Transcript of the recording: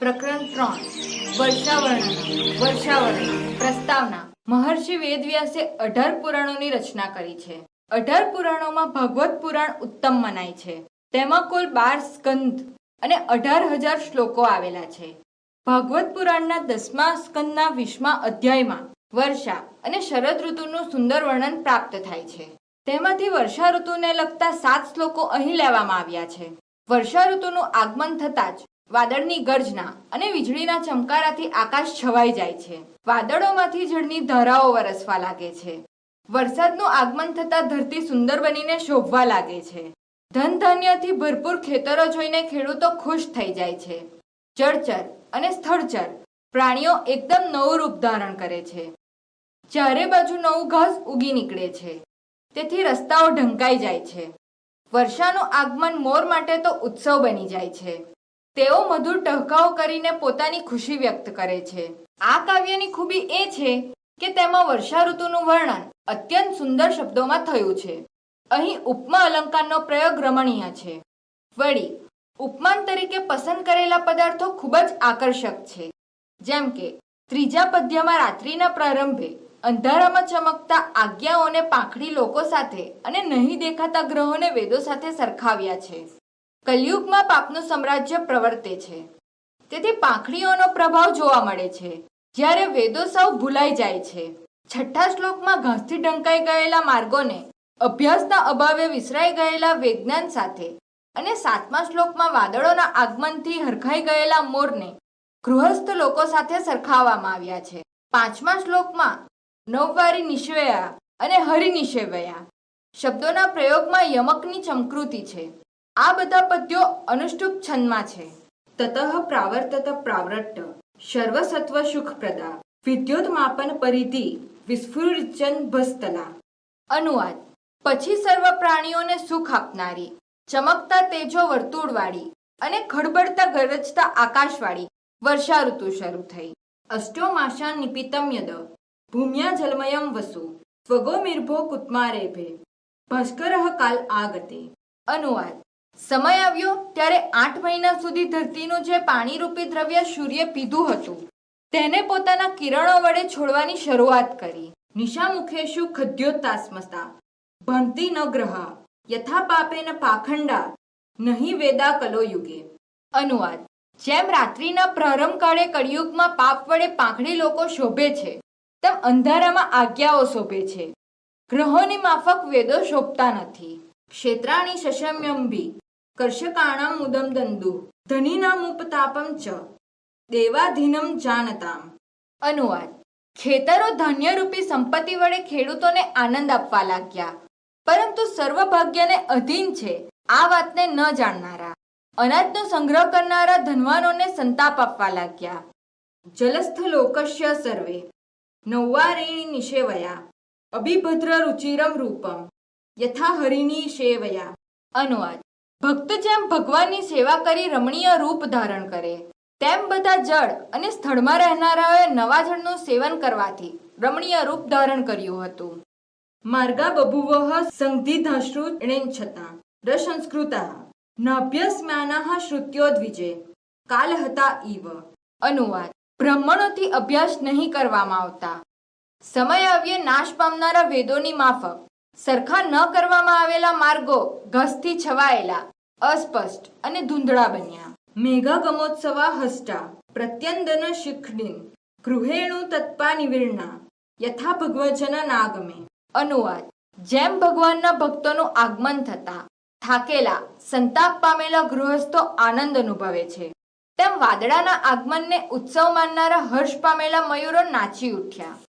પ્રકરણ 3 વર્ષાવર્ણન પ્રસ્તાવના। મહર્ષિ વેદવ્યાસે 18 પુરાણોની રચના કરી છે। 18 પુરાણોમાં ભાગવત પુરાણ ઉત્તમ મનાય છે। તેમાં કુલ 12 સ્કંદ અને 18,000 શ્લોકો આવેલા છે। ભાગવત પુરાણના 10મા સ્કંદના 20મા અધ્યાયમાં વર્ષા અને શરદ ઋતુનું સુંદર વર્ણન પ્રાપ્ત થાય છે। તેમાંથી વર્ષા ઋતુને લગતા 7 શ્લોકો અહીં લેવામાં આવ્યા છે। વર્ષા ઋતુનું આગમન થતાં જ વાદળની ગર્જના અને વીજળીના ચમકારાથી આકાશ છવાઈ જાય છે। વાદળોમાંથી જળની ધારાઓ વરસવા લાગે છે। વરસાદનું આગમન થતાં ધરતી સુંદર બનીને શોભવા લાગે છે। ધન ધાન્યથી ભરપૂર ખેતરો જોઈને ખેડૂતો ખુશ થઈ જાય છે। જળચર અને સ્થળચર પ્રાણીઓ એકદમ નવું રૂપ ધારણ કરે છે। ચારે બાજુ નવું ઘાસ ઉગી નીકળે છે, તેથી રસ્તાઓ ઢંકાઈ જાય છે। વર્ષાનું આગમન મોર માટે તો ઉત્સવ બની જાય છે। તેઓ મધુર ટહકાઓ કરીને પોતાની ખુશી વ્યક્ત કરે છે। આ કાવ્યની ખૂબી એ છે કે તેમાં વર્ષા ઋતુનું વર્ણન અત્યંત સુંદર શબ્દોમાં થયું છે। અહીં ઉપમા અલંકારનો પ્રયોગ રમણીય છે। વળી ઉપમાન તરીકે પસંદ કરેલા પદાર્થો ખૂબ જ આકર્ષક છે। જેમ કે ત્રીજા પદ્યમાં રાત્રિના પ્રારંભે અંધારામાં ચમકતા આજ્ઞાઓને પાંખડી લોકો સાથે અને નહીં દેખાતા ગ્રહોને વેદો સાથે સરખાવ્યા છે। કલયુગમાં પાપનું સામ્રાજ્ય પ્રવર્તે છે, તેથી પાંખડીઓનો પ્રભાવ જોવા મળે છે, જ્યારે વેદો સૌ ભૂલાઈ જાય છે। છઠ્ઠા શ્લોકમાં ઘાસથી ઢંકાઈ ગયેલા માર્ગોને અભ્યાસના અભાવે વિસરાઈ ગયેલા વિજ્ઞાન સાથે અને 7મા શ્લોકમાં વાદળોના આગમનથી હરખાઈ ગયેલા મોરને ગૃહસ્થ લોકો સાથે સરખાવવામાં આવ્યા છે। 5મા શ્લોકમાં નવવારી નિષેવયા અને હરિનિષેવયા શબ્દોના પ્રયોગમાં યમકની ચમકૃતિ છે। આ બધા પદ્યો અનુષ્ટુપ છંદમાં છે। તતઃ પ્રાવર્તત પ્રાવૃટ્ટ સર્વસત્વ સુખપ્રદા વિદ્યોતમાપન પરિધિ વિસ્ફુરિચન ભસ્તલા। અનુવાદ: પછી સર્વ પ્રાણીઓને સુખ આપનારી, ચમકતા તેજો વર્તુળવાળી અને ખડબડતા ગરજતા આકાશવાળી વર્ષા ઋતુ શરૂ થઈ। અષ્ટો માસા નિપિતમ યદ ભૂમ્યા જલમયમ વસુ સ્વગોમિર્ભો કુત્મારેભે ભાસ્કરઃ કાલ આગતે। અનુવાદ: સમય આવ્યો ત્યારે 8 મહિના સુધી ધરતીનું જે પાણીરૂપી દ્રવ્ય સૂર્ય પીધું હતું તેને પોતાના કિરણો વડે છોડવાની શરૂઆત કરી। નિશામુખેષુ ખદ્યોતાસ્મતા ભંતિ ન ગ્રહા યથા પાપેન પાખંડા નહીં વેદા કલો યુગે। અનુવાદ: જેમ રાત્રિના પ્રારંભ કાળે કળિયુગમાં પાપ વડે પાંખડી લોકો શોભે છે, તેમ અંધારામાં આજ્ઞાઓ શોભે છે। ગ્રહોની માફક વેદો શોભતા નથી। ક્ષેત્રાણી શશમ્યંભી કર્ષકાણામ મુદમ દંદુ ધનિનામુપતાપમ ચ દેવાધીનમ જાનતામ। અનુવાદ: ખેતરો ધાન્યરૂપી સંપત્તિ વડે ખેડૂતોને આનંદ આપવા લાગ્યા, પરંતુ સર્વભાગ્યને અધીન છે આ વાતને ન જાણનારા અનાજનો સંગ્રહ કરનારા ધનવાનોને સંતાપ આપવા લાગ્યા। જલસ્થ લોકસ્ય સર્વે નૌવારેણી નિષેવયા અભિભદ્ર રુચિરમ રૂપમ યથા હરિની સેવયા। અનુવાદ: ભક્ત જેમ ભગવાનની સેવા કરી રમણીય રૂપ ધારણ કરે, તેમ બધા જળ અને સ્થળમાં રહેનારાઓએ નવા જળનું સેવન કરવાથી રમણીય રૂપ ધારણ કર્યું હતું। માર્ગા બભુવઃ સંધિધાશ્રુ ણેચ્છતા રસંસ્કૃતા નાભ્યસ્મ્યાનાઃ શ્રુત્યોદ્વિજે કાલહતા ઇવ। અનુવાદ: બ્રાહ્મણોથી અભ્યાસ નહીં કરવામાં આવતા, સમય આવ્યે નાશ પામનારા વેદોની માફક સરખા ન કરવામાં આવેલા માર્ગો ઘસથી છવાયેલા, અસ્પષ્ટ અને ધૂંધળા બન્યા। મેઘાગમોત્સવા હષ્ટા પ્રત્યંદન શિખડિન ગૃહેણુ તત્પા નિવિર્ણા યથા ભગવજન નાગમે। અનુવાદ: જેમ ભગવાનના ભક્તોનું આગમન થતા થાકેલા સંતાપ પામેલા ગૃહસ્થો આનંદ અનુભવે છે, તેમ વાદળાના આગમનને ઉત્સવ માનનારા હર્ષ પામેલા મયુરો નાચી ઉઠ્યા।